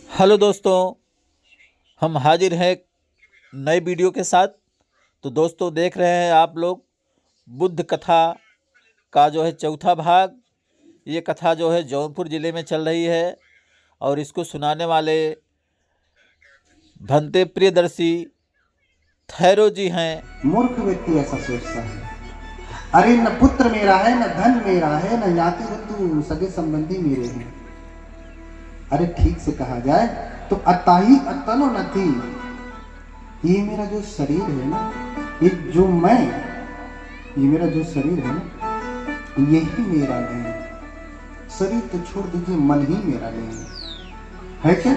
Hello दोस्तों, हम हाजिर हैं नए वीडियो के साथ। तो दोस्तों, देख रहे हैं आप लोग बुद्ध कथा का जो है चौथा भाग। ये कथा जो है जौनपुर ज़िले में चल रही है और इसको सुनाने वाले भंते प्रियदर्शी थैरो जी हैं। मूर्ख व्यक्ति ऐसा सोचता है, अरे न पुत्र मेरा है, न धन मेरा है, न ज्ञाति बंधु सगे संबंधी मेरे हैं। अरे ठीक से कहा जाए तो अताही अतनो न थी। ये मेरा जो शरीर है ना, ये जो मैं, ये मेरा जो शरीर है ना, यही मेरा नहीं है। शरीर तो छोड़ दीजिए, मन ही मेरा नहीं है क्या?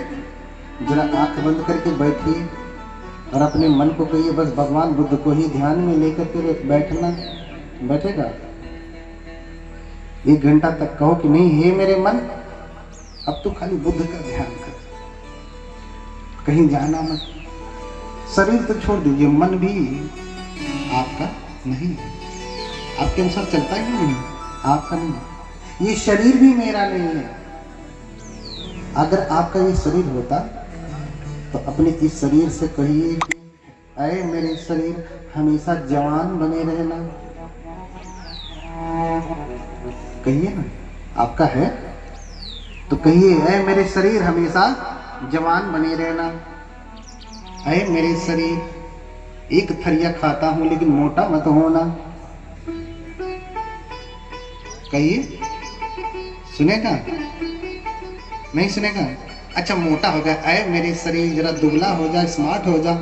जरा आंख बंद करके बैठिए और अपने मन को कहिए, बस भगवान बुद्ध को ही ध्यान में लेकर के बैठना। बैठेगा 1 घंटा तक कहो कि नहीं, हे मेरे मन, अब तो खाली बुद्ध का ध्यान कर, कहीं जाना मत। शरीर तो छोड़ दीजिए, मन भी आपका नहीं है, आपके अनुसार चलता ही नहीं, आपका नहीं। ये शरीर भी मेरा नहीं है। अगर आपका ये शरीर होता तो अपने इस शरीर से कहिए कि अरे मेरे शरीर हमेशा जवान बने रहना। कहिए ना, आपका है तो कहिए, अरे मेरे शरीर हमेशा जवान बने रहना। अरे मेरे शरीर एक थरिया खाता हूं लेकिन मोटा मत होना। कहिए, सुनेगा? नहीं सुनेगा? अच्छा, मोटा हो गया, अरे मेरे शरीर जरा दुबला हो जा, स्मार्ट हो जा,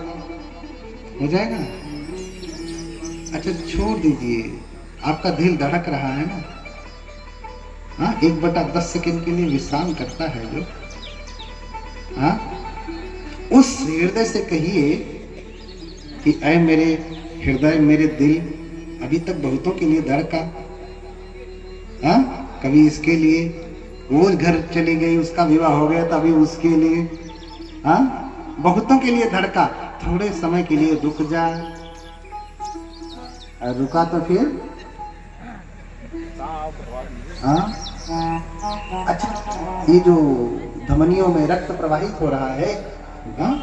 हो जाएगा। अच्छा छोड़ दीजिए, आपका दिल धड़क रहा है ना, हाँ, 1/10 सेकंड के लिए विश्राम करता है जो, हाँ, उस हृदय से कहिए कि ऐ मेरे हृदय, मेरे दिल, अभी तक बहुतों के लिए धड़का, हाँ, कभी इसके लिए, वो घर चली गई, उसका विवाह हो गया, तभी उसके लिए, हाँ, बहुतों के लिए धड़का। थोड़े समय के लिए रुक जा, और रुका तो फिर, हाँ। अच्छा, ये जो धमनियों में रक्त प्रवाहित हो रहा है, हाँ,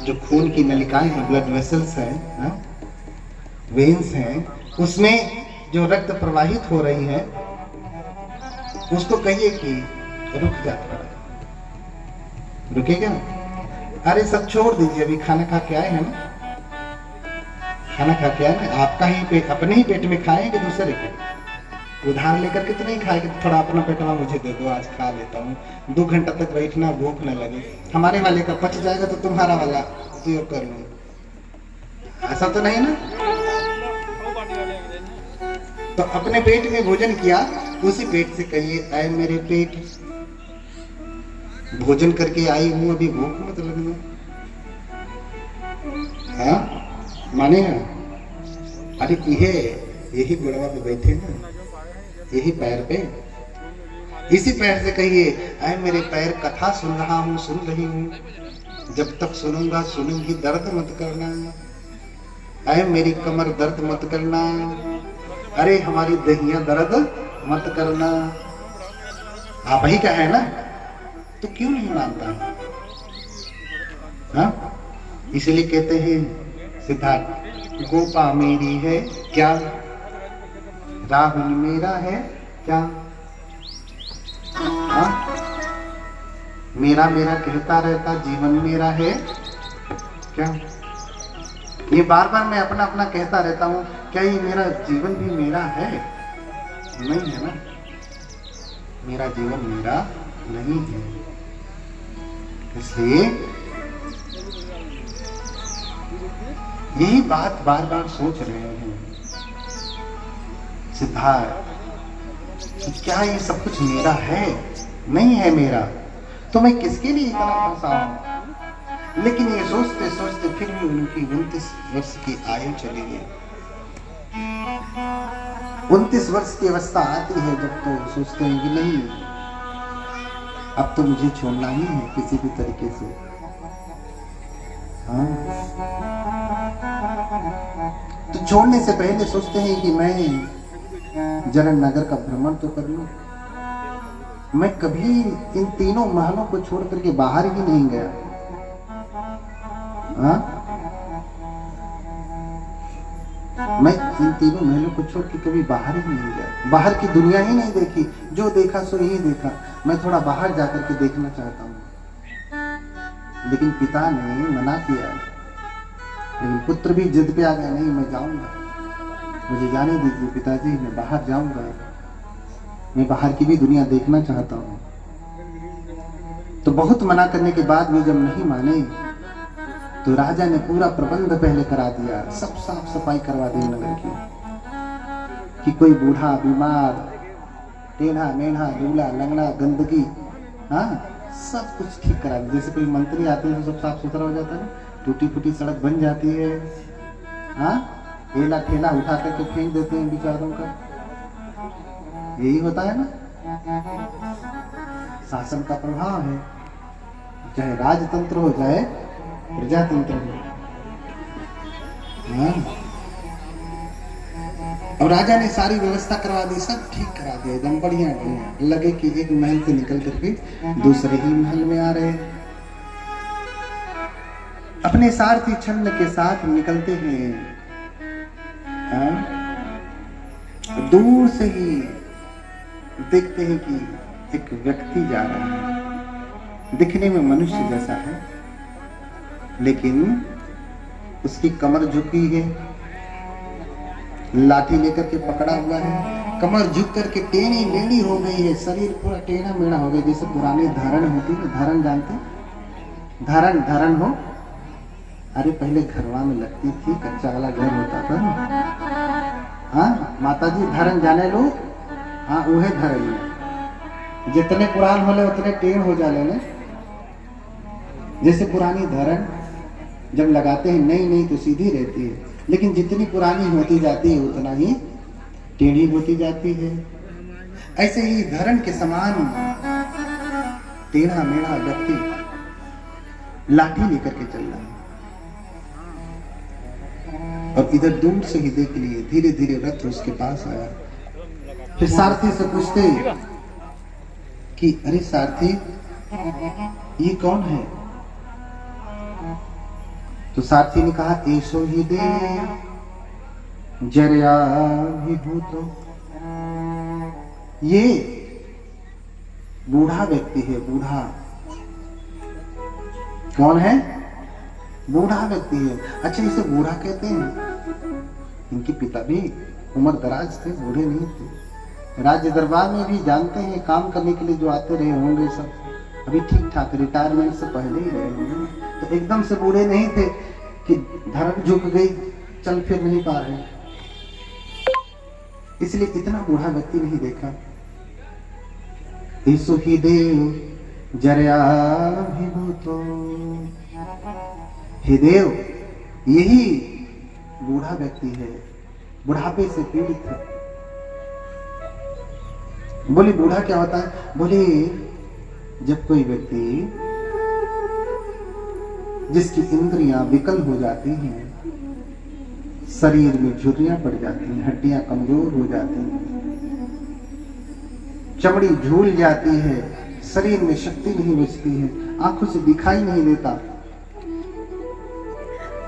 जो खून की नलिकाएं हैं, ब्लड वेसल्स हैं, हाँ, वेन्स हैं, उसमें जो रक्त प्रवाहित हो रही है, उसको कहिए कि रुक जा, रुकेगा? अरे सब छोड़ दीजिए, अभी खाना खा के आए हैं ना, खाना खा के आए ना, आपका ही पेट, अपने ही पेट में खाएंगे, दूसरे के उधार लेकर के तो नहीं खाएंगे। तो थोड़ा अपना पेटवा मुझे दे दो, आज खा लेता हूँ। 2 घंटा तक बैठना, भूख न लगे, हमारे वाले का पच जाएगा तो तुम्हारा वाला उपयोग कर लो, ऐसा तो नहीं ना? तो अपने पेट में भोजन किया, उसी पेट से कहिए, ऐ मेरे पेट, भोजन करके आई हूं, अभी भूख मत लगना, हाँ, मानेगा? अरे यही गुड़वा पे बैठे ना, यही पैर पे, इसी पैर से कहिए, ऐ मेरे पैर, कथा सुन रहा हूँ, सुन रही हूँ, जब तक सुनूंगा सुनूंगी, दर्द मत करना। ऐ मेरी कमर, दर्द मत करना। अरे हमारी दहिया, दर्द मत करना। आप ही का है ना, तो क्यों नहीं मानता? हाँ, इसलिए कहते हैं सिद्धार्थ, गोपा मेरी है क्या, राहुल मेरा है क्या, हाँ? मेरा मेरा कहता रहता, जीवन मेरा है क्या? ये बार बार मैं अपना अपना कहता रहता हूँ, क्या ये मेरा जीवन भी मेरा है? नहीं है ना, मेरा जीवन मेरा नहीं है। इसलिए यही बात बार बार सोच रहे हैं सिद्धार्थ, क्या ये सब कुछ मेरा है? नहीं है मेरा, तो मैं किसके लिए इतना फंसा हूं? लेकिन ये सोचते सोचते फिर भी उनकी 29 वर्ष की आयु चली गई। 29 वर्ष की अवस्था आती है जब तो सोचते हैं कि नहीं, अब तो मुझे छोड़ना ही है किसी भी तरीके से, हाँ? तो छोड़ने से पहले सोचते हैं कि मैं जरा नगर का भ्रमण तो कर लूं, मैं कभी इन तीनों महलों को छोड़ करके बाहर ही नहीं गया। हाँ, मैं इन तीनों महलों को छोड़ के कभी बाहर ही नहीं गया, बाहर की दुनिया ही नहीं देखी, जो देखा सो ही देखा। मैं थोड़ा बाहर जाकर के देखना चाहता हूँ, लेकिन पिता ने मना किया। लेकिन पुत्र भी जिद पे आ गया, नहीं मैं जाऊंगा, मुझे जाने दीजिए पिताजी, मैं बाहर जाऊंगा, मैं बाहर की भी दुनिया देखना चाहता हूँ। तो बहुत मना करने के बाद भी जब नहीं माने तो राजा ने पूरा प्रबंध पहले करा दिया, सब साफ सफाई करवा दी नगर की, कि कोई बूढ़ा बीमार टेढ़ा मेढ़ा लूला लंगड़ा गंदगी, हाँ सब कुछ ठीक करा दिया। जैसे कोई मंत्री आते हैं तो सब साफ सुथरा हो जाता है, टूटी फूटी सड़क बन जाती है, हाँ ठेला ठेला उठा करके फेंक देते हैं बेचारों का, यही होता है ना। शासन का प्रभाव है, चाहे राजतंत्र हो चाहे प्रजातंत्र हो। हाँ। और राजा ने सारी व्यवस्था करवा दी, सब ठीक करा दिया, एकदम बढ़िया बढ़िया। लगे कि एक महल से निकल करके दूसरे ही महल में आ रहे। अपने सारथी छन्न के साथ निकलते हैं। हाँ? दूर से ही देखते हैं कि एक व्यक्ति जा रहा है, दिखने में मनुष्य जैसा है, लेकिन उसकी कमर झुकी है, लाठी लेकर के पकड़ा हुआ है, कमर झुक करके टेढ़ी मेढ़ी हो गई है, शरीर पूरा टेढ़ा मेढ़ा हो गया, जैसे पुरानी धारण होती है। धारण जानते, धारण धारण हो, अरे पहले घरवा में लगती थी, कच्चा वाला घर होता था। हाँ माता जी धारण जाने लो, हाँ वह धरण जितने पुरान होले उतने टेढ़ हो जाले ने। जैसे पुरानी धरण जब लगाते हैं नई नई तो सीधी रहती है, लेकिन जितनी पुरानी होती जाती है उतना ही टेढ़ी होती जाती है। ऐसे ही धरण के समान टेढ़ा मेढ़ा व्यक्ति लाठी लेकर के चल रहा है, और इधर दूर से ही देख लिए, धीरे धीरे रथ उसके पास आया। फिर सारथी से पूछते कि अरे सारथी ये कौन है? तो सारथी ने कहा ऐसो ही दे जरिया भी हो। तो ये बूढ़ा व्यक्ति है। बूढ़ा कौन है? बूढ़ा व्यक्ति है। अच्छा इसे बूढ़ा कहते हैं? इनके पिता भी उम्र दराज थे, बूढ़े नहीं थे। राज्य दरबार में भी जानते हैं काम करने के लिए जो आते रहे होंगे सब अभी ठीक ठाक रिटायरमेंट से पहले ही रहे होंगे, तो एकदम से बूढ़े नहीं थे कि धड़ झुक गई, चल फिर नहीं पा रहे, इसलिए इतना बूढ़ा व्यक्ति नहीं देखा। ईसु ही देव जरिया भी तो, हे देव यही बूढ़ा व्यक्ति है, बुढ़ापे से पीड़ित है। बोले बूढ़ा क्या होता है? बोले जब कोई व्यक्ति जिसकी इंद्रियां विकल हो जाती हैं, शरीर में झुर्रियां पड़ जाती हैं, हड्डियां कमजोर हो जाती हैं, चमड़ी झूल जाती है, शरीर में शक्ति नहीं बचती है, आंखों से दिखाई नहीं देता,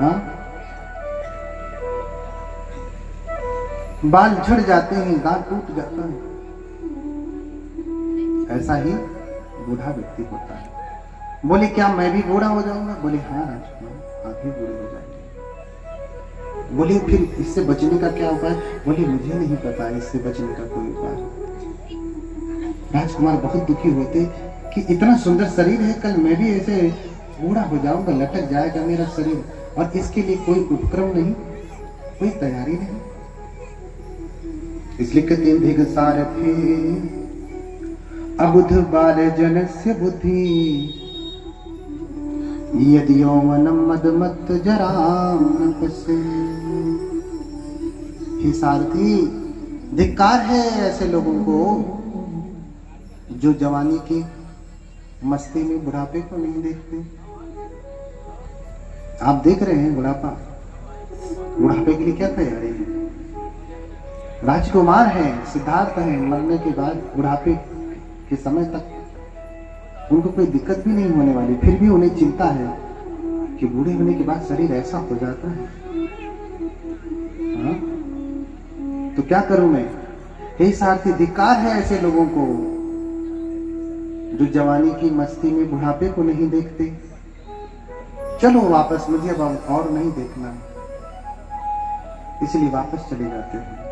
हाँ? बाल झड़ जाते हैं, दांत टूट जाता है, ऐसा ही बूढ़ा व्यक्ति होता है। बोले क्या मैं भी बूढ़ा हो जाऊंगा? बोले हाँ राजकुमार आप भी बूढ़े हो जाएंगे। बोले फिर इससे बचने का क्या उपाय? बोले मुझे नहीं पता इससे बचने का कोई उपाय। राजकुमार बहुत दुखी होते कि इतना सुंदर शरीर है, कल मैं भी ऐसे बूढ़ा हो जाऊंगा, लटक जाएगा मेरा शरीर, और इसके लिए कोई उपक्रम नहीं, कोई तैयारी नहीं। इसलिए कहते हैं भेग सारथी अबुध बाल जनस्य बुद्धि यदि यौवनम मदमत जराम न पसे। हे सारथी धिक्कार है ऐसे लोगों को जो जवानी की मस्ती में बुढ़ापे को नहीं देखते। आप देख रहे हैं बुढ़ापा, बुढ़ापे के लिए क्या तैयारी है? राजकुमार है, सिद्धार्थ है, मरने के बाद बुढ़ापे के समय तक उनको कोई दिक्कत भी नहीं होने वाली, फिर भी उन्हें चिंता है कि बूढ़े होने के बाद शरीर ऐसा हो जाता है। हाँ? तो क्या करूं मैं? हे सारथी, धिक्कार है ऐसे लोगों को जो जवानी की मस्ती में बुढ़ापे को नहीं देखते। चलो वापस, मुझे अब और नहीं देखना, इसलिए वापस चले जाते हैं।